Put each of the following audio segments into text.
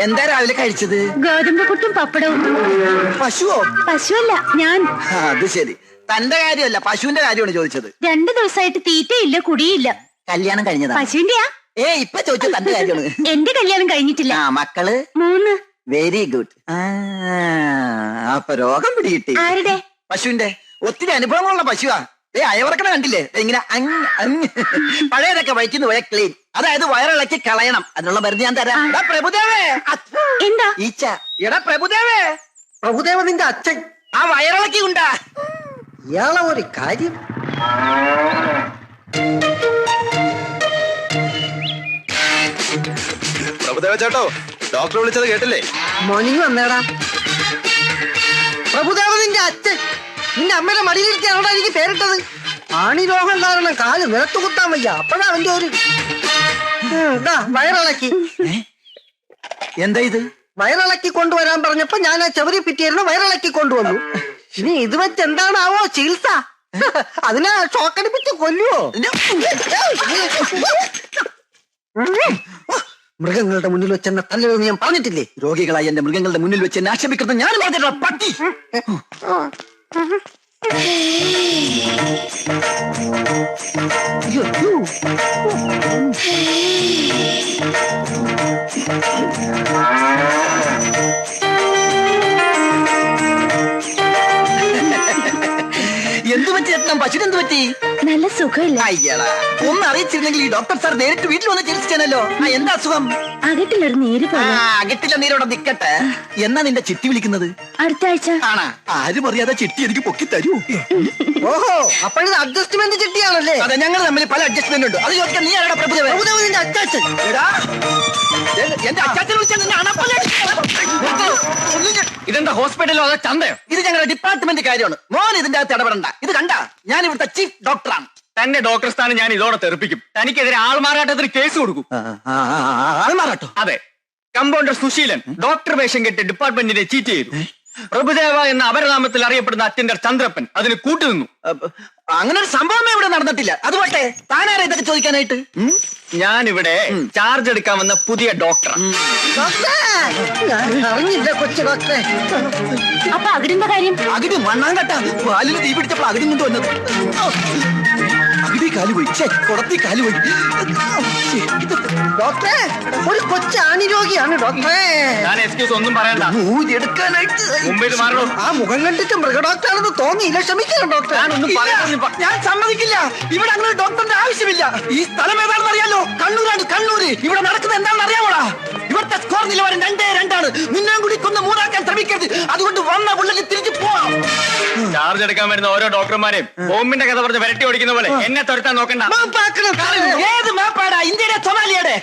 എന്താ രാവിലെ കഴിച്ചത്? ഗോതമ്പ് പുട്ടും പപ്പടവും. പശുവോ? പശുവല്ല, ഞാൻ. അത് ശരി. തന്റെ കാര്യമല്ല, പശുവിന്റെ കാര്യമാണ് ചോദിച്ചത്. 2 ദിവസമായിട്ട് തീറ്റയില്ല, കുടിയില്ല. കല്യാണം കഴിഞ്ഞതാ? പശുവിന്റെയാ? ഇപ്പൊ ചോദിച്ചത് തന്റെ കാര്യമാണ്. എന്റെ കല്യാണം കഴിഞ്ഞിട്ടില്ല. മക്കള് 3. Very good. അപ്പൊ രോഗം പിടികിട്ടി. ആരുടെ? പശുവിന്റെ. ഒത്തിരി അനുഭവങ്ങളുള്ള പശുവാ. അയവർക്കണ കണ്ടില്ലേ? ഇങ്ങനെ പഴയതൊക്കെ വയറ്റിന്ന് പോയ ക്ലീൻ, അതായത് വയറിളക്കി കളയണം. അതിനുള്ള മരുന്ന് ഞാൻ തരാം. പ്രഭുദേവേ. എന്താ? ഈച്ച. എടാ പ്രഭുദേവേ. പ്രഭുദേവ നിന്റെ അച്ഛൻ ആ വയറിളക്കി ഉണ്ടാ. ഇയാളെ ഒരു കാര്യം. പ്രഭുദേവ ചേട്ടോ, ഡോക്ടർ വിളിച്ചത് കേട്ടില്ലേ? മോർണിംഗ് വന്നേടാ. പ്രഭുദേവ നിന്റെ അച്ഛൻ നിന്റെ അമ്മയുടെ മടിയിലിരിക്കാണോടാ എനിക്ക് പേരിട്ടത്. ആണി രോഗം കാരണം കാല് നിലത്ത് കുത്താൻ വയ്യ. അപ്പോഴാ അവന്റെ ഒരു വയറിളക്കി. എന്താ ഇത്? വയറിളക്കി കൊണ്ടുവരാൻ പറഞ്ഞപ്പോ ഞാൻ ആ ചവരി പിറ്റിയായിരുന്നു വയറിളക്കി കൊണ്ടുവന്നു. ഇനി ഇത് വെച്ച് എന്താണാവോ ചികിത്സ? അതിനെ ഷോക്കടിപ്പിച്ച് കൊല്ലുവോ? മൃഗങ്ങളുടെ മുന്നിൽ വെച്ച് എന്നെ തല്ലരുതെന്ന് ഞാൻ പറഞ്ഞിട്ടില്ലേ? രോഗികളായി എന്റെ മൃഗങ്ങളുടെ മുന്നിൽ വെച്ച് എന്നെ ആക്ഷേപിക്കുന്നത് ഞാൻ പറഞ്ഞിട്ടുള്ള പട്ടി. എന്തു പറ്റി ചേട്ടൻ? പശുവിന് എന്ത് പറ്റി? നല്ല സുഖമില്ല. അയ്യടാ, ഒന്ന് അറിയിച്ചിരുന്നെങ്കിൽ ഈ ഡോക്ടർ സാർ നേരിട്ട് വീട്ടിൽ വന്ന് ചികിത്സിച്ചാനല്ലോ. എന്താ അസുഖം? അകട്ടിലൊരു നീര് പോലെ. അകട്ടില്ല നീരോടെ നിക്കട്ടെ. എന്നാ നിന്റെ ചിട്ടി വിളിക്കുന്നത്? അടുത്ത ആഴ്ച. ആണാ? ആരും അറിയാതെ ചിട്ടി എനിക്ക് പൊക്കി തരൂ. ഓഹോ, അപ്പോഴത് അഡ്ജസ്റ്റ്മെന്റ് ചിട്ടിയാണല്ലേ? അതെ, ഞങ്ങൾ തമ്മിൽ പല അഡ്ജസ്റ്റ്മെന്റ് ഉണ്ട്. അത് ചോദിക്കാൻ നീ ആരാടാ? പ്രഭുദേവ. പ്രഭുദേവ നിന്റെ അച്ചാച്ചൻ. എന്റെ അച്ചാച്ചൻ വിളിച്ചാൽ നിന്നെ ഇതെന്താ ഹോസ്പിറ്റലോ അതോ ചന്തയോ? ഇത് ഞങ്ങളുടെ ഡിപ്പാർട്ട്മെന്റ് കാര്യമാണ്. മോൻ ഇതിന്റെ അകത്ത് ഇടപെടണ്ട. ഇത് കണ്ട, ഞാൻ ഇവിടുത്തെ ചീഫ് ഡോക്ടറാണ്. തന്നെ ഡോക്ടർ സ്ഥാനം ഞാൻ ഇതോടെ തെറിപ്പിക്കും. തനിക്കെതിരെ ആൾമാറാട്ടത്തിന് കേസ് കൊടുക്കും. ആൾമാറാട്ടോ? അതെ. കമ്പൗണ്ടർ സുശീലൻ ഡോക്ടർ വേഷം കെട്ടി ഡിപ്പാർട്ട്മെന്റിനെ ചീറ്റ് ചെയ്തു. പ്രഭുദേവ എന്ന അപരനാമത്തിൽ അറിയപ്പെടുന്ന അറ്റൻഡർ ചന്ദ്രപ്പൻ അതിന് കൂട്ടുനിന്നു. അങ്ങനെ ഒരു സംഭവമേ ഇവിടെ നടന്നിട്ടില്ല. അത് പോട്ടെ, താനാരാ ഇതൊക്കെ ചോദിക്കാനായിട്ട്? ഞാനിവിടെ ചാർജ് എടുക്കാൻ വന്ന പുതിയ ഡോക്ടർ. അറിഞ്ഞില്ല കൊച്ചു ഡോക്ടറെ. അപ്പൊ അകിടിന്റെ കാര്യം? അകിട് മണ്ണാങ്കട്ട പാലിന് തീ പിടിച്ചപ്പോൾ അകിടും കൊണ്ട് വന്നത്. അകിടി കാല് പോയി, കുടത്തി കാല് പോയി. ഡോക്ടറെ, ഒരു കൊച്ചു ആണിരോഗിയാണ് ഡോക്ടറെ. ഞാൻ എക്സ്ക്യൂസ് ഒന്നും പറയണ്ട. എടുക്കാനായിട്ട് മുമ്പ് ഇത് മാറണോ? ആ മുഖം കണ്ടിട്ട് മൃഗഡോക്ടറാണെന്ന് തോന്നിയില്ല. ക്ഷമിക്കണം ഡോക്ടർ. ഞാൻ സമ്മതിക്കില്ല. ഇവിടെ അങ്ങനെ ഡോക്ടറിന്റെ ആവശ്യമില്ല. ഈ സ്ഥലം ഏതാണെന്ന് അറിയാലോ? കണ്ണൂരാണ്, കണ്ണൂര്. ഇവിടെ നടക്കുന്നത് എന്താണെന്ന് അറിയാമോടാ? ഇവിടുത്തെ സ്കോർ നിലവാരം 2-2. നിന്നെയും കൂടി കൊന്ന് മൂന്നാക്കാൻ ശ്രമിക്കരുത്. അതുകൊണ്ട് വന്ന പുള്ളിക്ക് തിരിച്ചു പോവാം. ചാർജ് എടുക്കാൻ വരുന്ന ഓരോ ഡോക്ടർമാരെയും ബോംബിന്റെ കഥ പറഞ്ഞ് വരട്ടി ഓടിക്കുന്ന പോലെ എന്നെ തുരത്താൻ നോക്കണ്ട. ഏത് മാപ്പാടാ? ഇന്ത്യയുടെ സൊമാലിയുടെ?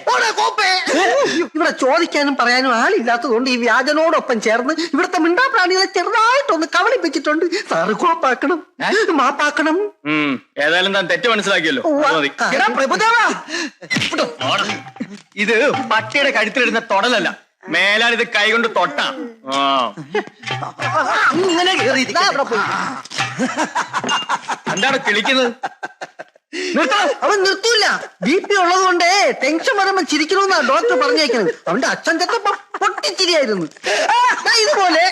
ഇവിടെ ചോദിക്കാനും പറയാനും ആളില്ലാത്തതുകൊണ്ട് ഈ വ്യാജനോടൊപ്പം ചേർന്ന് ഇവിടുത്തെ മിണ്ടാപ്രാണികളെ ചെറുതായിട്ടൊന്ന് കവളിപ്പിച്ചിട്ടുണ്ട്. സാറ് കോപ്പാക്കണം, മാപ്പാക്കണം. ഏതായാലും താൻ തെറ്റ് മനസ്സിലാക്കിയല്ലോ. ഇത് പട്ടിയുടെ കഴുത്തിലിടുന്ന തൊടലല്ല. മേലാൽ ഇത് കൈകൊണ്ട് തൊട്ടാ. എന്താണ് കിളിക്കുന്നത്? അവൻ നിർത്തൂല. BP ഉള്ളത് കൊണ്ട് ടെൻഷൻ വരുമ്പോ ചിരിക്കണമെന്നാ ഡോക്ടർ പറഞ്ഞേക്കുന്നത്. അവന്റെ അച്ഛൻ ചെത്തപ്പോ പൊട്ടിച്ചിരിയായിരുന്നു. ഇതുപോലെ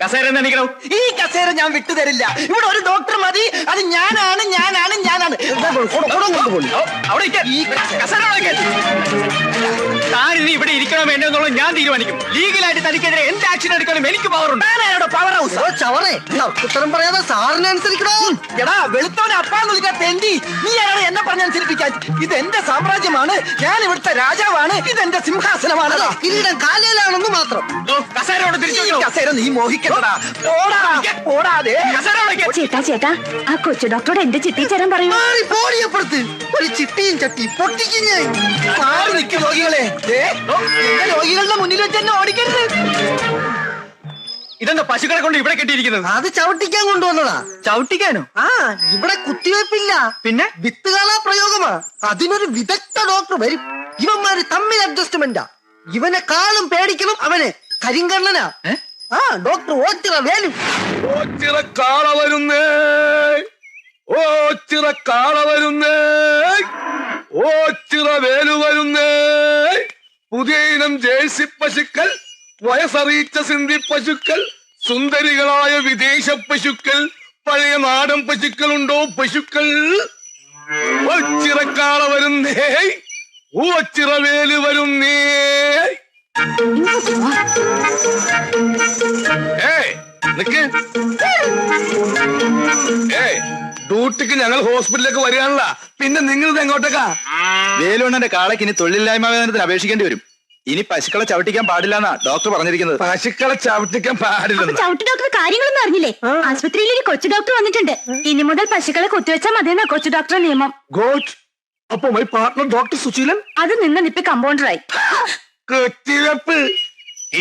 കസേര എണീക്കണോ? ഈ കസേര ഞാൻ വിട്ടുതരില്ല. ഇവിടെ ഒരു ഡോക്ടർ മതി. അത് ഞാനാണ്. താനിനി ഇവിടെ ഇരിക്കണോ വേണ്ടെന്നുള്ളത് ഞാൻ തീരുമാനിക്കും. ലീഗലായിട്ട് തനിക്കെതിരെ എന്ത് ആക്ഷൻ എടുക്കണം എനിക്ക് പവറുണ്ട്. പവർ ഹൗസ് ചവറേ, ഉത്തരം പറയാതെ സാറിനനുസരിക്കണോ? എടാ വെളുത്തോനെ അപ്പാന്ന് വിളിക്കാൻ തെണ്ടി. നീ ആരാണ് എന്നെ പറഞ്ഞനുസരിപ്പിക്കാൻ? ഇത് എന്റെ സാമ്രാജ്യമാണ്. ഞാൻ ഇവിടുത്തെ രാജാവാണ്. ഇതെന്റെ സിംഹാസനമാണ്. കിരീടം കാലയിലാണെന്ന് മാത്രം. കസേരയോട് തിരിച്ചു കസേര നീ മോഹിക്കണ്ടടാ. ഓടാതെ ചേട്ടാ, ആ കൊച്ചു ഡോക്ടറോട് എന്റെ ചിട്ടി ചേരാൻ പറയൂ. പോടിയപ്പുറത്ത് ഒരു ചിട്ടിയും ചട്ടി പൊട്ടിക്കും ഞാൻ. മാറി നിൽക്കും രോഗികളെ. രോഗികളുടെ മുന്നിൽ വെച്ച് എന്നെ ഓടിക്കരുത്. ഇതെന്താ പശുക്കളെ കൊണ്ട് ഇവിടെ കെട്ടിയിരിക്കുന്നത്? അത് ചവിട്ടിക്കാൻ കൊണ്ടുവന്നതാ. ചവിട്ടിക്കാനോ? ഇവിടെ കുത്തിവെപ്പില്ല, പിന്നെ വിത്തുകാള പ്രയോഗമാ. അതിനൊരു വിദഗ്ധ ഡോക്ടർ വരും. ഇവന്മാര് തമ്മിൽ അഡ്ജസ്റ്റ്മെന്റാ. ഇവനെക്കാളും പേടിക്കണം അവനെ. കരിങ്കണ്ണനാ. ആ ഡോക്ടർ ഓച്ചിറ വേലു. ഓച്ചിറ കാള വരുന്നേ, ഓച്ചിറ കാള വരുന്നേ, ഓച്ചിറ വേലു വരുന്നേ. പുതിയ ഇനം ജേഴ്സി പശുക്കൾ, വയസ്സറിയിച്ച സിന്ധി പശുക്കൾ, സുന്ദരികളായ വിദേശ പശുക്കൾ, പഴയ നാടൻ പശുക്കൾ ഉണ്ടോ പശുക്കൾ? ഓച്ചിറക്കാള വരുന്നേ, ഓച്ചിറ വേലു വരുന്നേ. നിക്ക്. ഡ്യൂട്ടിക്ക് ഞങ്ങൾ ഹോസ്പിറ്റലിലേക്ക് വരികയാണല്ല, പിന്നെ നിങ്ങൾ എങ്ങോട്ടേക്കാ? വേലുണ്ണന്റെ കാളയ്ക്ക് ഇനി തൊഴിലില്ലായ്മ വേതനത്തിന് അപേക്ഷിക്കേണ്ടി വരും. ഇനി പശുക്കളെ ചവിട്ടിക്കാൻ പാടില്ലെന്നാ ഡോക്ടർ പറഞ്ഞിരിക്കുന്നത്. പശുക്കളെ ചവിട്ടിക്കാൻ പാടില്ല. ചവിട്ട് ഡോക്ടർ കാര്യങ്ങളൊന്നും അറിഞ്ഞില്ലേ? ആശുപത്രിയിൽ ഒരു കൊച്ചു ഡോക്ടർ വന്നിട്ടുണ്ട്. ഇനി മുതൽ പശുക്കളെ കുത്തിവെച്ചാൽ മതിയെന്നാ കൊച്ചു ഡോക്ടറെ നിയമം. ഗോഡ്. അപ്പൊ മൈ പാർട്ണർ ഡോക്ടർ സുശീലൻ അത് നിന്ന് നിപ്പി കമ്പൗണ്ടറായി. കുത്തിവെപ്പ്.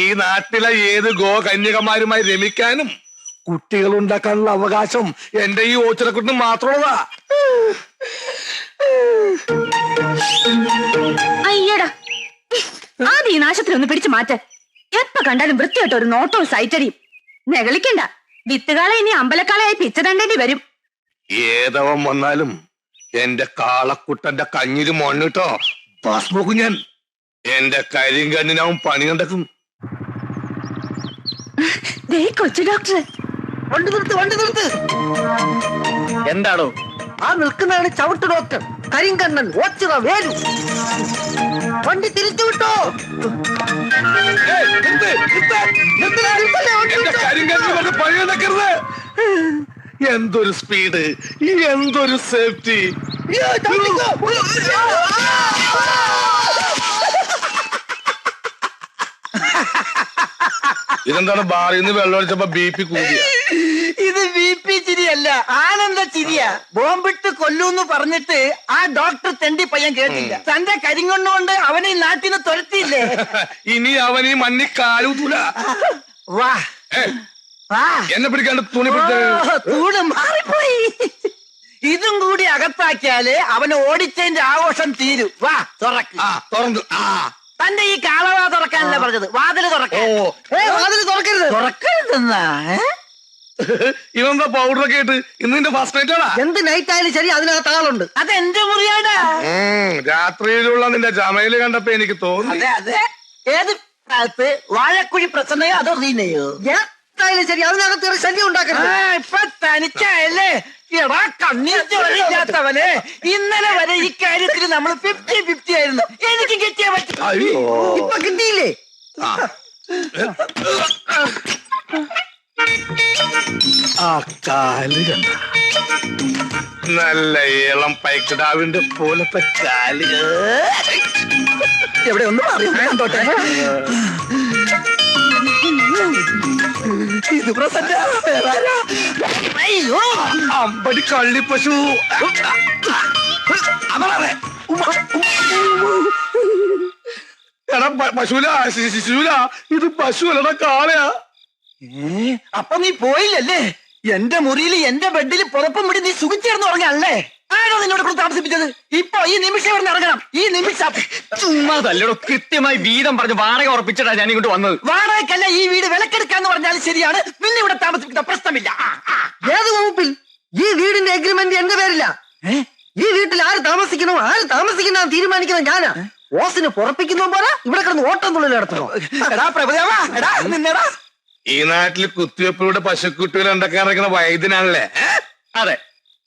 ഈ നാട്ടിലെ ഏത് കന്യകമാരുമായി രമിക്കാനും കുട്ടികൾ ഉണ്ടാക്കാനുള്ള അവകാശം എന്റെ ഈ ഓച്ചിറക്കുട്ടിന് മാത്രമുള്ളതാ. അയ്യടാ, ആദ്യം ഈ നാശത്തിൽ ഒന്ന് പിടിച്ചു മാറ്റ. എപ്പ കണ്ടാലും വൃത്തിയായിട്ട് ഒരു നോട്ടവും സൈറ്റടിയും. നെകളിക്കണ്ട, വിത്തുകാളെ ഇനി അമ്പലക്കാളായി പിച്ചതണ്ടേണ്ടി വരും. ഏതവൻ വന്നാലും എന്റെ കാളക്കുട്ടന്റെ കഞ്ഞില് മണ്ണിട്ടോ ഭസ്മോക്കും ഞാൻ. എന്റെ കരിങ്കണ്ണിനാവും പണി കണ്ടെത്തും. ദേ കൊച്ചു ഡോക്ടർ. വണ്ടി നിർത്ത്, വണ്ടി നിർത്ത്. എന്താണോ? ആ നിൽക്കുന്നതാണ് ചവിട്ട് ഡോക്ടർ കരിങ്കണ്ണൻ ഓച്ചിറ വേലു. വണ്ടി തിരിച്ചു വിട്ടോ. പണി കണ്ടെക്കരുത്. എന്തൊരു സ്പീഡ്, എന്തൊരു സേഫ്റ്റി. ഇതെന്താണ് ബാറിൽ നിന്ന് വെള്ളം ഒഴിച്ചപ്പോ BP കൂടിയ? ഇത് BP ചിരിയല്ല, ആനന്ദ ചിരിയാ. ബോംബിട്ട് കൊല്ലൂന്ന് പറഞ്ഞിട്ട് ആ ഡോക്ടർ തെണ്ടി പയ്യൻ കേട്ടില്ല. തന്റെ കരിങ്കൊണ്ടുകൊണ്ട് അവനെ ഈ നാട്ടിന് തുരത്തിയില്ലേ. ഇനി അവൻ ഈ മണ്ണി കാലൂത്തൂല. വാ വാ. എന്നെ പിടിക്കാണ്ട് തുണി പിടിച്ച തൂണ് മാറിപ്പോയി. ഇതും കൂടി അകത്താക്കിയാല് അവന് ഓടിച്ചതിന്റെ ആഘോഷം തീരും. വാ തുറക്ക്. തുറന്നു. തന്റെ ഈ കാളവാ തുറക്കാനല്ല പറഞ്ഞത്, വാതില് തുറക്കാൻ. വാതിൽ തുറക്കരുത്. തുറക്കരുതെന്നാ? ഇവന്താ പൗഡറൊക്കെ ഇട്ട് ഇന്നിന്റെ ഫസ്റ്റ് നൈറ്റ് ആണാ? എന്ത് നൈറ്റ് ആയാലും ശരി, അതിനകത്ത് ആളുണ്ട്. അതെന്റെ മുറിയാടാ. രാത്രിയിലുള്ള നിന്റെ ജമയില് കണ്ടപ്പോ എനിക്ക് തോന്നി. അതെ അതെ. ഏത് കാലത്ത് വാഴക്കുഴി പ്രസന്നയോ അതോ റീനയോ? എന്തായാലും ശരി, അതിനകത്ത് ഒരു ശല്യം ഉണ്ടാക്കരുത്. ഇപ്പൊ തനിച്ചായല്ലേ? എടാ കണ്ണീർ ചോരയില്ലാത്തവനെ, ഇന്നലെ വരെ ഈ കാര്യത്തിൽ നമ്മൾ 50-50 ആയിരുന്നു. എനിക്ക് കിട്ടിയാ പറ്റും. ഇപ്പൊ കിട്ടിയില്ലേ? ആ കാല് കണ്ട നല്ല ഇളം പൈക്കിടാവിന്റെ പോലത്തെ കാല്. എവിടെ ഒന്ന് കണ്ടോട്ടെ. ഇത് പ്രസന്ന. അയ്യോ അമ്പടി കള്ളിപ്പശു. എടാ പശുല, ശിശുല, ഇത് പശുവല്ലടാ കാളയാ. അപ്പൊ നീ പോയില്ലല്ലേ? എന്റെ മുറിയിൽ എന്റെ ബെഡിൽ പുറപ്പം മുടി നീ സുഖിച്ചേർന്ന് ഉറങ്ങാനല്ലേ? ആരോ നിന്നോട് കൂടെ താമസിപ്പിച്ചത്? ഇപ്പൊ ഈ നിമിഷം ഇവിടെ ഇറങ്ങണം. ഈ നിമിഷം. ചുമ്മാതല്ലോ, കൃത്യമായി വീതം പറഞ്ഞ് വാടക ഉറപ്പിച്ചിട്ടാ ഞാൻ ഇങ്ങോട്ട് വന്നത്. വാടകയ്ക്കല്ല, ഈ വീട് വിലക്കെടുക്കാന്ന് പറഞ്ഞാലും ശരിയാണ്. നിന്നെ ഇവിടെ താമസിപ്പിക്കുന്ന പ്രശ്നമില്ല. ഏത് വകുപ്പിൽ? ഈ വീടിന്റെ എഗ്രിമെന്റ് എന്റെ പേരില്ല. ഈ വീട്ടിൽ ആര് താമസിക്കണോ ആര് താമസിക്കണോ തീരുമാനിക്കണം ഞാനാ. ഓസിന് പുറപ്പിക്കുന്ന പോലെ ഇവിടെ കിടന്ന് ഓട്ടം തുള്ളൽ നടത്തണോ? എടാ പ്രഭുദേവാ, എടാ നിന്നെടാ. ഈ നാട്ടിൽ കുത്തിവെപ്പിലൂടെ പശുക്കുട്ടികൾ ഉണ്ടാക്കാൻ ഇറക്കുന്ന വൈദ്യനാണല്ലേ? അതെ,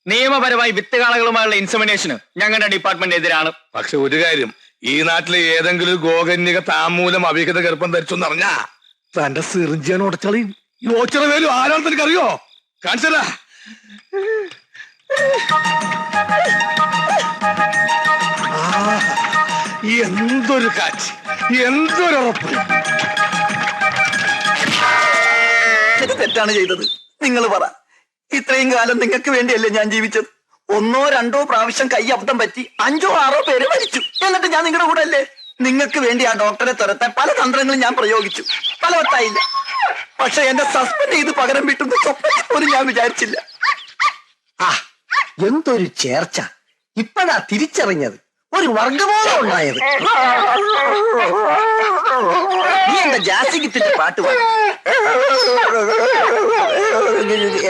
നിയമപരമായി വിത്തുകാളകളുമായുള്ള ഇൻസെമിനേഷന് ഞങ്ങളുടെ ഡിപ്പാർട്ട്മെന്റ് എതിരാണ്. പക്ഷെ ഒരു കാര്യം, ഈ നാട്ടിലെ ഏതെങ്കിലും ഗോകന്യക താമൂലം അവിഹിത ഗർഭം ധരിച്ചെന്ന് അറിഞ്ഞാ തന്റെ സിറിഞ്ചിയാണ് ഉടച്ചളിയും. ഈ ഓച്ചിറ വേലു ആരാണെന്ന് എനിക്കറിയോ? കാണിച്ചതാ. എന്തൊരു കാറ്റ്, എന്തൊരു ഉറപ്പ്. തെറ്റാണ് ചെയ്തത്. നിങ്ങൾ പറ, ഇത്രയും കാലം നിങ്ങൾക്ക് വേണ്ടിയല്ലേ ഞാൻ ജീവിച്ചത്? 1-2 പ്രാവശ്യം കൈ അബദ്ധം പറ്റി 5-6 പേര് മരിച്ചു. എന്നിട്ട് ഞാൻ നിങ്ങളുടെ കൂടെ അല്ലേ? നിങ്ങൾക്ക് വേണ്ടി ആ ഡോക്ടറെ തുരത്താൻ പല തന്ത്രങ്ങളും ഞാൻ പ്രയോഗിച്ചു. ഫലവത്തായില്ല. പക്ഷെ എന്നെ സസ്പെൻഡ് ചെയ്ത് പകരം വീട്ടുന്ന സ്വപ്നത്തിൽ പോലും ഞാൻ വിചാരിച്ചില്ല. എന്തൊരു ചേർച്ച. ഇപ്പഴാ തിരിച്ചറിഞ്ഞത്. ഒരു വർഗബോധം ഉണ്ടായത്. നീ എന്താ ജാസിഗിത്തിന്റെ പാട്ട് പാടും?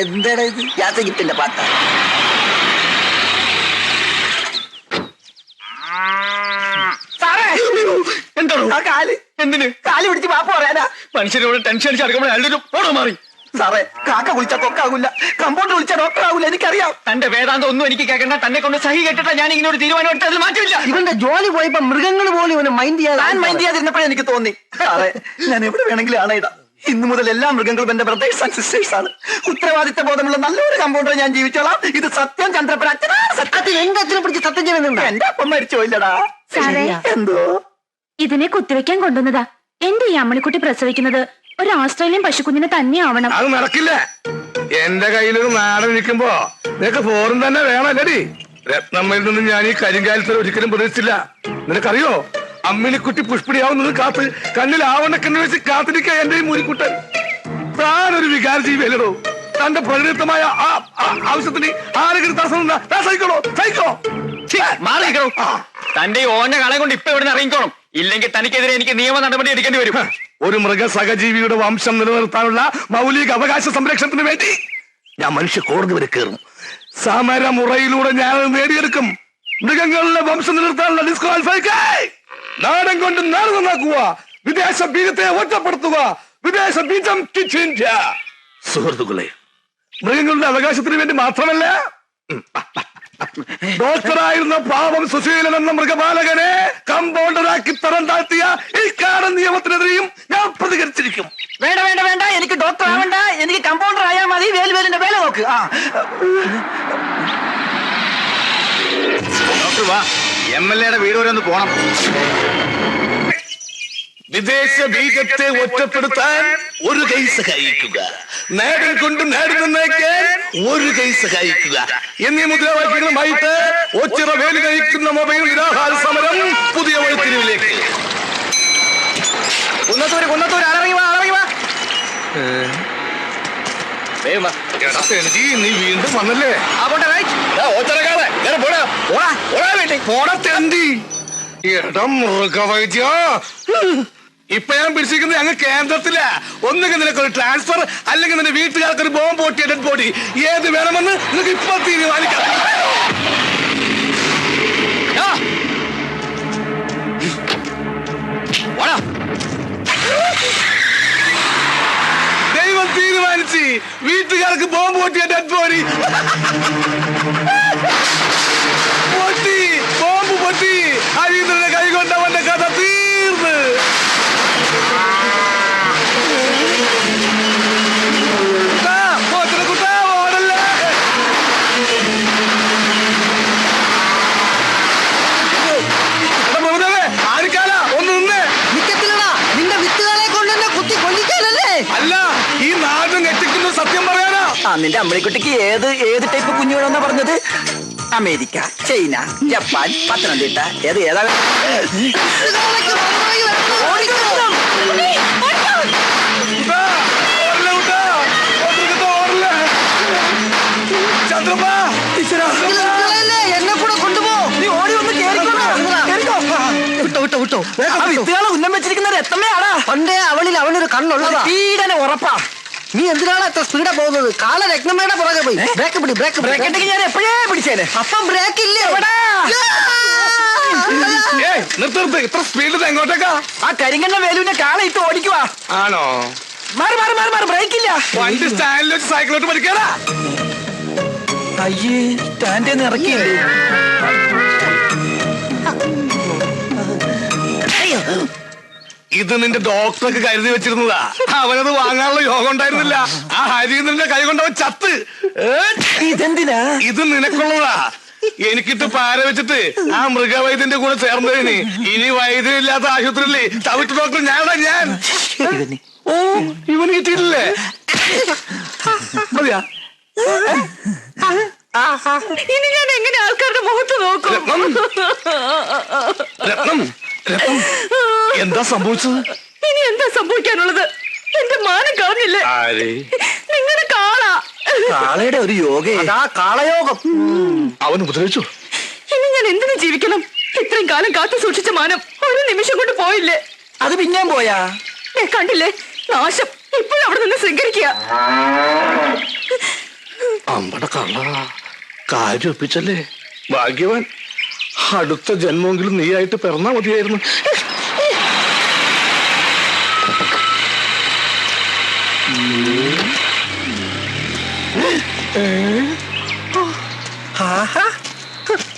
എന്താണ് ഇത്? ജാസിഗിത്തിന്റെ പാട്ടാ. സാറേ എന്താണോ ആ കാല് എന്തിന് കാല് പിടിച്ച് പാപ്പ് പറയാനാ. മനുഷ്യരോട് ടെൻഷൻ അടിച്ച് അടുക്കുമ്പോൾ അയാളുടെ ഓടോ മാറി. സാറേ കാക്ക വിളിച്ചാൽ കൊക്കാകൂല, കമ്പൗണ്ടർ വിളിച്ചാൽ ഡോക്ടർ ആകൂല, എനിക്കറിയാം. തന്റെ വേദാന്തം ഒന്നും എനിക്ക് കേൾക്കണ്ട. തന്നെ കൊണ്ട് സഹി കേട്ടിട്ടാ ഞാൻ ഇങ്ങനെ ഒരു തീരുമാനം എടുത്തതിൽ മാറ്റമില്ല. ഇവന്റെ ജോലി പോയപ്പോ മൃഗങ്ങൾ പോലും ഇവനെ മൈൻഡ് ഞാൻ മൈൻഡ് ചെയ്യാതിരുന്നപ്പോഴേ എനിക്ക് തോന്നി. സാറേ ഞാൻ എവിടെ വേണമെങ്കിലും ആണയിടാം. ഇന്നു മുതൽ എല്ലാ മൃഗങ്ങളും എന്റെ ബ്രദേഴ്സ് ആൻഡ് സിസ്റ്റേഴ്സ് ആണ്. ഉത്തരവാദിത്ത ബോധമുള്ള നല്ലൊരു കമ്പൗണ്ടർ ഞാൻ ജീവിച്ചോളാം. ഇത് സത്യം. ചന്ദ്രപ്പൻ അച്ഛനാണ് സത്യം. സത്യത്തിൽ എന്റെ അച്ഛനെ പിടിച്ച് സത്യം ചെയ്യുന്നുണ്ട്. എന്റെ അപ്പം മരിച്ചോയില്ലടാ. സാറേ എന്തോ ഇതിനെ കുത്തിവെക്കാൻ കൊണ്ടുവന്നതാ. എന്റെ ഈ അമ്മണിക്കുട്ടി പ്രസവിക്കുന്നത് ഒരു ഓസ്ട്രേലിയൻ പശുക്കുഞ്ഞിനെ തന്നെ ആവണം. അത് നടക്കില്ല. എന്റെ കയ്യിലൊരു നാടൻ നിൽക്കുമ്പോ നിനക്ക് ഫോറും തന്നെ വേണല്ലേടി. രത്നമ്മയിൽ നിന്നും ഞാൻ ഈ കരിങ്കാലത്തിൽ ഒരിക്കലും പ്രതീക്ഷിച്ചില്ല. നിനക്കറിയോ, അമ്മിനിക്കുട്ടി പുഷ്പിടിയാവുന്നത് കാത്ത് കണ്ണിൽ ആവണക്കെന്ന് വെച്ച് കാത്തിരിക്കുക എന്റെ ഈ മുരിക്കുട്ടൻ. താനൊരു വികാര ജീവിയല്ലോ. തന്റെ പരിണിതമായ ആവശ്യത്തിന് ആരെങ്കിലും തടസ്സം സഹിക്കണോ? സഹിക്കോ? മാറി നിൽക്കണോ? തന്റെ ഈ ഓന്റെ കളെ കൊണ്ട് ഇപ്പൊ ഇവിടെ ഇറങ്ങിക്കോണം. ഇല്ലെങ്കിൽ തനിക്കെതിരെ എനിക്ക് നിയമ നടപടി എടുക്കേണ്ടി വരും. ഒരു മൃഗ സഹജീവിയുടെ വംശം നിലനിർത്താനുള്ള മൗലിക അവകാശ സംരക്ഷണത്തിന് വേണ്ടി ഞാൻ മനുഷ്യ കോടതി വരെ കയറും. സമരമുറയിലൂടെ ഞാൻ നേടിയെടുക്കും. മൃഗങ്ങളുടെ വംശം നിലനിർത്താനുള്ള ഡിസ്ക്വാളിഫൈ. നാടൻ കൊണ്ട് നാട് നന്നാക്കുക, വിദേശ ബീജത്തെ ഒറ്റപ്പെടുത്തുക, വിദേശ ബീജം സുഹൃത്തുക്കളെ, മൃഗങ്ങളുടെ അവകാശത്തിന് വേണ്ടി മാത്രമല്ല, ഡോക്ടറായിരുന്ന പാവം സുശീലൻ എന്ന മൃഗപാലകനെ കമ്പൗണ്ടറാക്കി തരം താഴ്ത്തിയ ഈ കാടൻ നിയമത്തിനെതിരെയും ഞാൻ പ്രതികരിച്ചിരിക്കും. വേണ്ട വേണ്ട വേണ്ട, എനിക്ക് ഡോക്ടർ ആവണ്ട, എനിക്ക് കമ്പൗണ്ടർ ആയാൽ മതി. വേലുവേലിന്റെ വേല നോക്ക്. ഡോക്ടർ വാ, MLA വീട് വരെ ഒന്ന് പോണം. വിദേശ ബീജത്തെ ഒറ്റപ്പെടുത്താൻ ഒരു കൈ സഹായിക്കുക, നാടൻ കൊണ്ട് നാട് നന്നാക്കാൻ ഒരു കൈ സഹായിക്കുക എന്നീ മുദ്രാവാക്യങ്ങളുമായിട്ട് ഒച്ചിറ വേലി കഴിക്കുന്ന മൊബൈൽ നിരാഹാര സമരം പുതിയ വഴിത്തിരിവിലേക്ക്. കുന്നത്തൂര് ആളിറങ്ങി വാ. നീ വീണ്ടും വന്നല്ലേ? ഇപ്പൊ ഞാൻ പിടിച്ചിരിക്കുന്നത് ഞങ്ങൾ കേന്ദ്രത്തില. ഒന്നുകിൽ നിനക്കൊരു ട്രാൻസ്ഫർ, അല്ലെങ്കിൽ നിന്റെ വീട്ടുകാർക്കൊരു ബോംബ് പൊട്ടിയ ഡെഡ് ബോഡി. ഏത് വേണമെന്ന് നിനക്ക് ഇപ്പൊ തീരുമാനിക്കാം. ദൈവം തീരുമാനിച്ച് വീട്ടുകാർക്ക് ബോംബ് പൊട്ടിയ ഡെഡ് ബോഡി പൊട്ടി, ബോംബ് പൊട്ടി. അരീന്ദ്രന്റെ കൈ കൊണ്ടവന്റെ കഥ തീർന്ന്. ആർക്കാല ഒന്ന് നിന്നേ. നിന്റെ വിത്തുകളെ കൊണ്ട് തന്നെ കുത്തി കൊല്ലിക്കാനല്ലേ? അല്ല, ഈ നാട് ഞെട്ടിക്കുന്ന സത്യം പറയാനാ. നിന്റെ അമ്മണിക്കുട്ടിക്ക് ഏത് ടൈപ്പ് കുഞ്ഞു വേണമെന്നാ പറഞ്ഞത്? അമേരിക്ക, ചൈന, ജപ്പാൻ, പത്തനംതിട്ട, ഏതാ? എന്നെ കൂടെ കൊണ്ടുപോ. നീ ഓടി വന്ന് വിട്ടോ. വിത്തുകളെ ഉന്നം വെച്ചിരിക്കുന്ന എത്തമ്മയാടാ. പണ്ടേ അവനൊരു കണ്ണുള്ളതാ. പീഡന ഉറപ്പാ. നീ എന്തിനാണ് എത്ര സ്പീഡാ പോകുന്നത്? കാല രത്നമ്മയുടെ പുറകെ പോയി. ബ്രേക്ക് പിടി. ബ്രേക്ക് ഉണ്ടെങ്കിൽ ഞാൻ എപ്പോഴേ പിടിച്ചേനെ. അപ്പം ബ്രേക്ക് ഇല്ലേ? നിർത്ത്. ഇത്ര സ്പീഡിൽ എങ്ങോട്ടേക്കാ? ആ കരിങ്കണ്ണ വേലുവിന്റെ കാള ഇട്ട് ഓടിക്കുവാ. ആണോ? മാറി ബ്രേക്ക് ഇല്ല. വണ്ടി സ്റ്റാൻഡിൽ വെച്ച് സൈക്കിളോട്ട് പഠിക്കാനാ. അയ്യേ, സ്റ്റാൻഡിൽ നിന്ന് ഇറക്കിയില്ലേ? ഇത് നിന്റെ ഡോക്ടർക്ക് കരുതി വെച്ചിരുന്നതാ. അവനത് വാങ്ങാനുള്ള യോഗം ഉണ്ടായിരുന്നില്ല. ആ ഹരീന്ദ്രന്റെ കൈ കൊണ്ടവൻ ചത്ത്. ഇതെന്തിനാ? ഇത് നിനക്കുള്ളതാ. എനിക്കിട്ട് പാര വെച്ചിട്ട് ആ മൃഗവൈദ്യന്റെ കൂടെ ചേർന്നതിന് ഇനി വൈദ്യം ഇല്ലാത്ത ആശുപത്രിയില്ലേ ചവിട്ട് ഡോക്ടർ ഞാൻ. ഓ, ഇവന് കിട്ടിയിട്ടില്ലേ? മതിയാ? ഇനി ഞാൻ എങ്ങനെ ആൾക്കാരുടെ മുഖത്ത് നോക്കും? രത്നം, എന്താ സംഭവിച്ചത്? ഇനി എന്താ സംഭവിക്കാനുള്ളത്? എന്റെ മാനം കളഞ്ഞില്ലേ നിങ്ങളുടെ കാള? കാളയുടെ ഒരു യോഗ, കാളയോഗം. അവൻ ഉപദ്രവിച്ചു. ഇനി ഞാൻ എന്തിനു ജീവിക്കണം? ഇത്ര ഇത്രയും കാലം കാത്തു സൂക്ഷിച്ച മാനം ഒരു നിമിഷം കൊണ്ട് പോയില്ലേ? അത് പിന്നെയും പോയാ? കണ്ടില്ലേ നാശം ഇപ്പോഴും അവിടെ നിന്ന് ശൃംഖരിക്കുക. അമ്പട കള്ള കാര്യം ഒപ്പിച്ചല്ലേ? ഭാഗ്യവാൻ. അടുത്ത ജന്മമെങ്കിലും നീയായിട്ട് പിറന്നാ മതിയായിരുന്നു.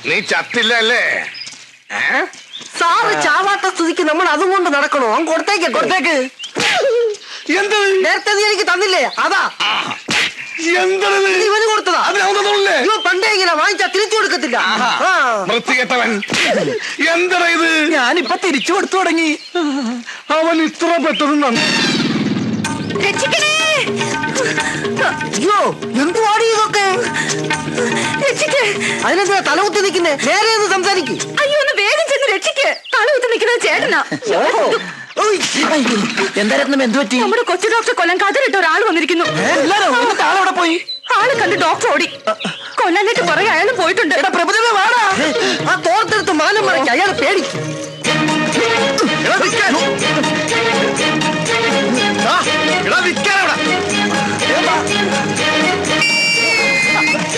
നീ ചത്തില്ല അല്ലേ? സാറ് ചാവാത്ത സ്ഥിതിക്ക് നമ്മൾ അതും കൊണ്ട് നടക്കണോ? അവൻ കൊടുത്തേക്ക്. എന്തത്? നേരത്തെ നീ എനിക്ക് തന്നില്ലേ? അതാ എന്തത്? ഇവന് കൊടുത്തതാ. അതിനകത്തല്ലേ ഇവ പണ്ടേ ഇങ്ങനെ വാങ്ങിച്ചാ തിരിച്ചു കൊടുക്കത്തില്ല. വൃത്തികെട്ടവൻ. എന്താ ഇത്? ഞാനിപ്പൊ തിരിച്ചു കൊടുത്തു തുടങ്ങി. അവൻ ഇത്ര പെട്ടെന്ന് നന്ദി. രക്ഷിക്കണേ, അയ്യോ എന്തുവാടി ഇതൊക്കെ? രക്ഷിക്ക്. അതിനെന്താ തലകുത്തി നിൽക്കുന്നേ? നേരെ ഒന്ന് സംസാരിക്ക്. അയ്യോ ഒന്ന് വേഗം ചെന്ന് രക്ഷിക്ക്. തലകുത്തി നിൽക്കുന്നത് ചേട്ടനാ. എന്താ രത്നം, എന്ത് പറ്റി? നമ്മുടെ കൊച്ചു ഡോക്ടർ കൊല്ലം കതിരിട്ട ഒരാൾ വന്നിരിക്കുന്നു. ആളവിടെ പോയി. ആളെ കണ്ട് ഡോക്ടർ ഓടി. കൊല്ലാനായിട്ട് പറയാ അയാളും പോയിട്ടുണ്ട്. പ്രഭുദേവ വാടാ. ആ തോർത്തെടുത്ത് മാനം മറയ്ക്ക്. അയാൾ പേടിക്കും.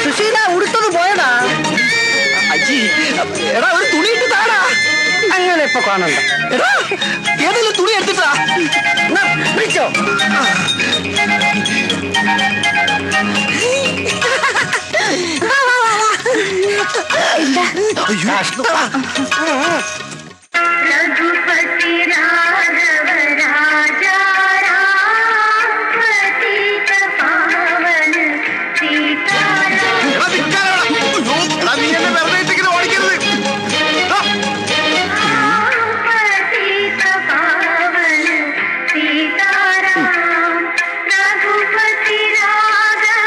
സുശീല ഉടുത്തത് പോയടാ. അജി എടാ ഒരു തുണി ഇട്ട് താടാ. അങ്ങനെ ഇപ്പൊ കാണണ്ട. എടാ ഏതെങ്കിലും തുണി എടുത്തിട്ടാ. പിടിച്ചോ. रघुपति राघव राजा राम पतित पावन सीताराम पतित पावन सीताराम रघुपति राघव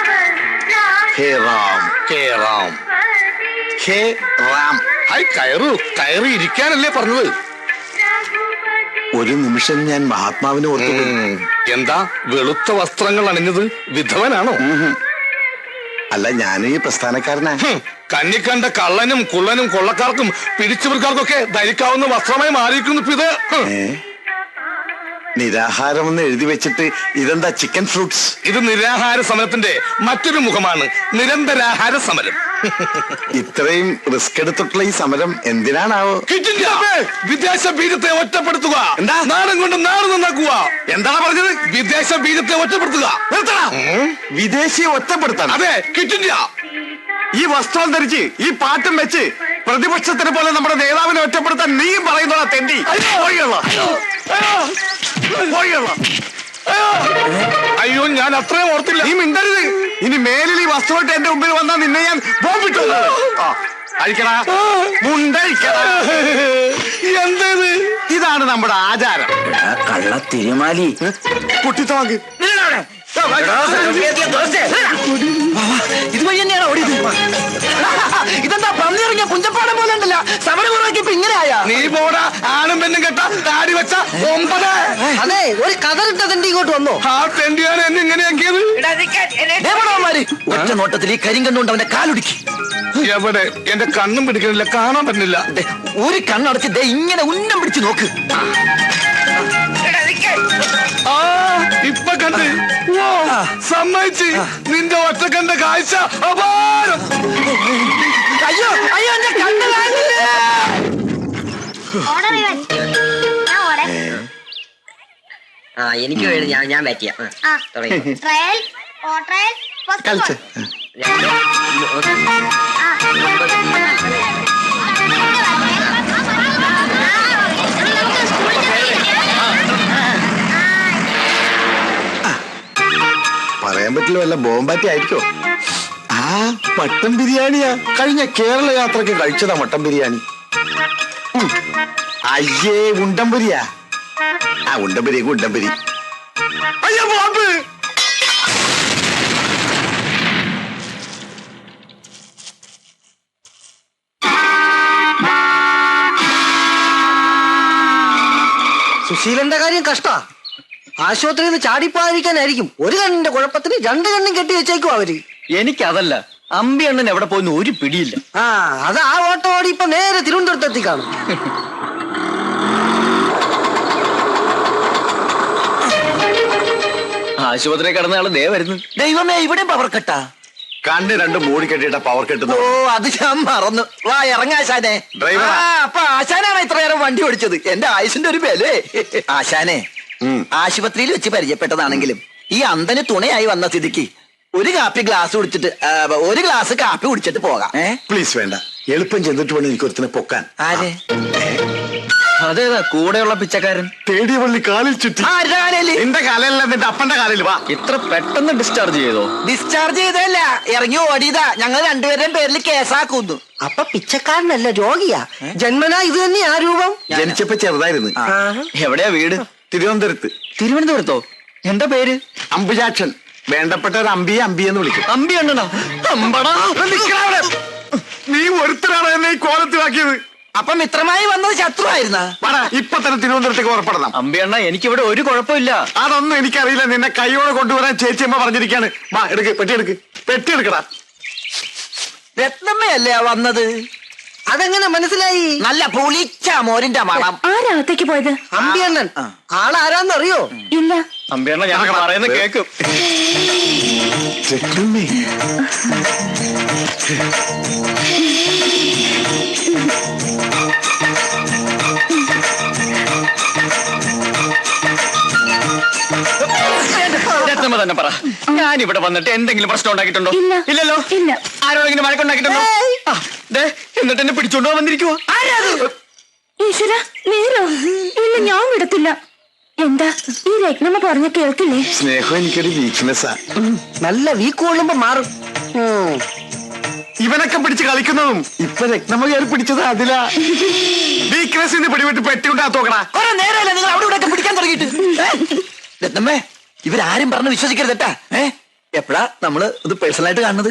ഹേ റാം, ഹേ റാം, ഹേ റാം. ഹായ് കയറു. കയറി ഇരിക്കാനല്ലേ പറഞ്ഞത്? ഒരു നിമിഷം ഞാൻ മഹാത്മാവിനെ ഓർത്തു. എന്താ വെളുത്ത വസ്ത്രങ്ങൾ അണിഞ്ഞത്? വിധവനാണോ? അല്ല, ഞാൻ ഈ പ്രസ്ഥാനക്കാരനാ. കണ്ണിക്കണ്ട കള്ളനും കുള്ളനും കൊള്ളക്കാർക്കും പിടിച്ചുപിടിക്കാർക്കൊക്കെ ധരിക്കാവുന്ന വസ്ത്രമായി മാറിയിരിക്കുന്നു ഇപ്പൊ ഇത്. നിരാഹാരം എന്ന് എഴുതി വെച്ചിട്ട് ഇതെന്താ ചിക്കൻ ഫ്രൂട്ട്സ്? ഇത് നിരാഹാര സമരത്തിന്റെ മറ്റൊരു മുഖമാണ്, നിരന്തരാഹാര സമരം. ഇത്രയും റിസ്ക് എടുത്തിട്ടുള്ള ഈ സമരം എന്തിനാണാവോ? വിദേശ ബീജത്തെ ഒറ്റപ്പെടുത്തുക. എന്താ? നാടും കൊണ്ട് നാട് നന്നാക്കുക. എന്താണ് പറഞ്ഞത്? വിദേശ ബീജത്തെ ഒറ്റപ്പെടുത്തുക. വിദേശിയെ ഒറ്റപ്പെടുത്താൻ? അതെ, ക്വിറ്റ് ഇന്ത്യ. ഈ വസ്ത്രം ധരിച്ച് ഈ പാട്ടും വെച്ച് പ്രതിപക്ഷത്തിനെ പോലെ നമ്മുടെ നേതാവിനെ ഒറ്റപ്പെടുത്താൻ നീയും പറയുന്നതാ തെണ്ടി. അയ്യോ, ഞാൻ അത്രയും ഓർത്തില്ല. നീ മിണ്ടരുത്. ഇനി മേലിൽ ഈ വസ്തുവായിട്ട് എന്റെ മുമ്പിൽ വന്നാൽ നിന്നെ ഞാൻ ബോംബിട്ടു. അഴിക്കടാ, മുണ്ടഴിക്കടാ. എന്തേത്? ഇതാണ് നമ്മുടെ ആചാരം. കള്ള തിരുമാലി. കുട്ടിത്തോക്ക് ഇതുവഴി തന്നെയാണ് ഓടിയത്. ഇതെന്താ പന്നിറങ്ങിയ കുഞ്ചപ്പാടം പോലെ ഉണ്ടല്ലോ. സമരമുറക്കി ഇപ്പൊ ഇങ്ങനെയായ. നീ പോടാ. ആണും പെണ്ണും കെട്ട താടി വെച്ച 9. അതെ, ഒരു കതറിട്ട തെണ്ടി ഇങ്ങോട്ട് വന്നോ. ആ തെണ്ടിയാണ് എന്നെ ഇങ്ങനെയാക്കിയത്. ഒറ്റ നോട്ടത്തിൽ ഈ കരിങ്കണ്ണുകൊണ്ട് അവന്റെ കാലൊടുക്കി. എവിടെ? എന്റെ കണ്ണും പിടിക്കണില്ല, കാണാൻ പറ്റുന്നില്ല. ഒരു കണ്ണടച്ച് ദേ ഇങ്ങനെ ഉന്നം പിടിച്ച് നോക്ക്. ആ ഇപ്പൊ കണ്ട്. സമ്മതിച്ച്. നിന്റെ ഒറ്റ കണ്ട കാഴ്ച അപാരം. അയ്യോ അയ്യോ, എന്റെ കണ്ണ് കാണില്ലേ. ഓർഡർ ചെയ്യാൻ ഞാൻ ഓർഡർ. എനിക്ക് വേണ്ടി ഞാൻ ബാറ്റ് ചെയ്യാം. ട്രയൽ ഓ ട്രയൽ കളിച്ച് പറയാൻ പറ്റില്ല, വല്ല ബോംബാറ്റി ആയിരിക്കോ? ആ മട്ടൻ ബിരിയാണിയാ. കഴിഞ്ഞ കേരള യാത്രക്ക് കഴിച്ചതാ മട്ടൻ ബിരിയാണി. അയ്യേ, ഉണ്ടംപുരിയാ. ആ ഉണ്ടംപുരി ഉണ്ടംപുരി. അയ്യോ ബോംബ്. സുശീലന്റെ കാര്യം കഷ്ടാ. ആശുപത്രിയിൽ നിന്ന് ചാടിപ്പോയിരിക്കാനായിരിക്കും. ഒരു കണ്ണിന്റെ കുഴപ്പത്തിന് 2 കണ്ണും കെട്ടി വെച്ചേക്കും അവര്. എനിക്കതല്ല, അമ്പി അണ്ണൻ എവിടെ പോയെന്ന് ഒരു പിടിയില്ല. ആ അത് ആ ഓട്ടോ ഓടി ഇപ്പൊ നേരെ തിരുവനന്തപുരത്ത് എത്തിക്കാണും. ആശുപത്രി കിടന്ന ആള് ദേ വരുന്നു. ദൈവമേ, ഇവിടെ പവർ കട്ടാ. കണ്ണ് രണ്ടും മൂടി കെട്ടിയിട്ട പവർ കെട്ടുന്നു. ഓ, അത് ഞാൻ മറന്നു. വാ ഇറങ്ങാശാനെ. ഡ്രൈവറാ. അപ്പൊ ആശാനാണ് ഇത്ര നേരം വണ്ടി ഓടിച്ചത്. എന്റെ ആയുസിന്റെ ഒരു ബലേ. ആശാനെ, ആശുപത്രിയിൽ വെച്ച് പരിചയപ്പെട്ടതാണെങ്കിലും ഈ അന്തന് തുണയായി വന്ന സ്ഥിതിക്ക് ഒരു ഗ്ലാസ് കാപ്പി കുടിച്ചിട്ട് പോകാം. പ്ലീസ് വേണ്ട, എളുപ്പം ചെന്നിട്ട് വേണം എനിക്ക് ഒരുത്തിനെ പൊക്കാൻ. ആരെ? അതേതാ കൂടെയുള്ള പിച്ചക്കാരൻ? തേടിയ പള്ളി കാലിൽ ചുറ്റി. നിന്റെ കാലല്ല, നിന്റെ അപ്പന്റെ കാലിൽ. വാ. ഇത്ര പെട്ടെന്ന് ഡിസ്ചാർജ് ചെയ്തോ? ഡിസ്ചാർജ് ചെയ്തല്ല, ഇറങ്ങി ഓടിയതാ. ഞങ്ങൾ രണ്ടുപേരുടെയും പേരിൽ കേസാക്കുന്നു. അപ്പൊ പിച്ചക്കാരനല്ല, രോഗിയാ. ജന്മനാ ഇത് തന്നെയാ രൂപം. ജനിച്ചപ്പോ ചെറുതായിരുന്നു. എവിടെയാ വീട്? തിരുവനന്തപുരത്ത്. തിരുവനന്തപുരത്തോ? എന്താ പേര്? അമ്പുജാക്ഷൻ. വേണ്ടപ്പെട്ട ഒരു അമ്പിയെന്ന് വിളിക്കും. അമ്പി അണ്ണനാ? അമ്പടാ. നീ ഒരുത്തരാണ് എന്നെ ഈ കോലത്തിലാക്കിയത്. അപ്പൊ മിത്രമായി വന്നത് ശത്രുവായിരുന്ന? ഇപ്പൊ തന്നെ തിരുവനന്തപുരത്തേക്ക് പുറപ്പെടണം. അമ്പി അണ്ണ, എനിക്കിവിടെ ഒരു കുഴപ്പമില്ല. അതൊന്നും എനിക്കറിയില്ല. നിന്നെ കൈയോടെ കൊണ്ടുവരാൻ ചേച്ചിയമ്മ പറഞ്ഞിരിക്കാണ്. വാ, എടുക്ക്, പെട്ടി എടുക്കടാ. രത്നമ്മയല്ലേ വന്നത്? അതെങ്ങനെ മനസ്സിലായി? നല്ല പുളിച്ച മോരിന്റെ മണം. ആരാകത്തേക്ക് പോയത്? അമ്പിയണ്ണൻ. ആളാരാന്നറിയോ? ഇല്ല. അമ്പി അണ്ണ, ഞാൻ പറയുന്നത് കേക്കും. രത്നമ്മ തന്നെ പറ, ഞാൻ ഇവിടെ വന്നിട്ട് എന്തെങ്കിലും പ്രശ്നം ഉണ്ടാക്കിയിട്ടുണ്ടോ? ഇല്ല. ഇല്ലല്ലോ. ഇല്ല. ആരോടെങ്കിലും വഴക്കുണ്ടാക്കിയിട്ടുണ്ടോ? എന്നിട്ട് എന്നെ പിടിച്ചോണ്ടോ വന്നിരിക്കുവോ? ഈശ്വര, നേരോ? ഇല്ല, ഞാൻ വിടത്തില്ല. എന്താ ഈ രത്നമ്മ പറഞ്ഞ കേൾക്കില്ലേ? സ്നേഹം എനിക്കൊരു വീക്ക്നെസ്സാ. നല്ല വീക്ക് കൊള്ളുമ്പോ മാറും. ഇവനൊക്കെ പിടിച്ച് കളിക്കുന്നതും ഇപ്പൊ രത്നമ്മ കയറി പിടിച്ചത് അതിലാ. വീക്ക്നെസ്സിന് പിടിവിട്ട് പെട്ടിക്കൊണ്ടാ തോക്കടാ. കുറെ നേരമല്ല നിങ്ങൾ അവിടെ ഇവിടെ പിടിക്കാൻ തുടങ്ങിയിട്ട്. രത്നമ്മേ, ഇവരാരും പറഞ്ഞ് വിശ്വസിക്കരുതട്ടാ. എപ്പോഴാ നമ്മള് ഇത് പേഴ്സണലായിട്ട് കാണുന്നത്?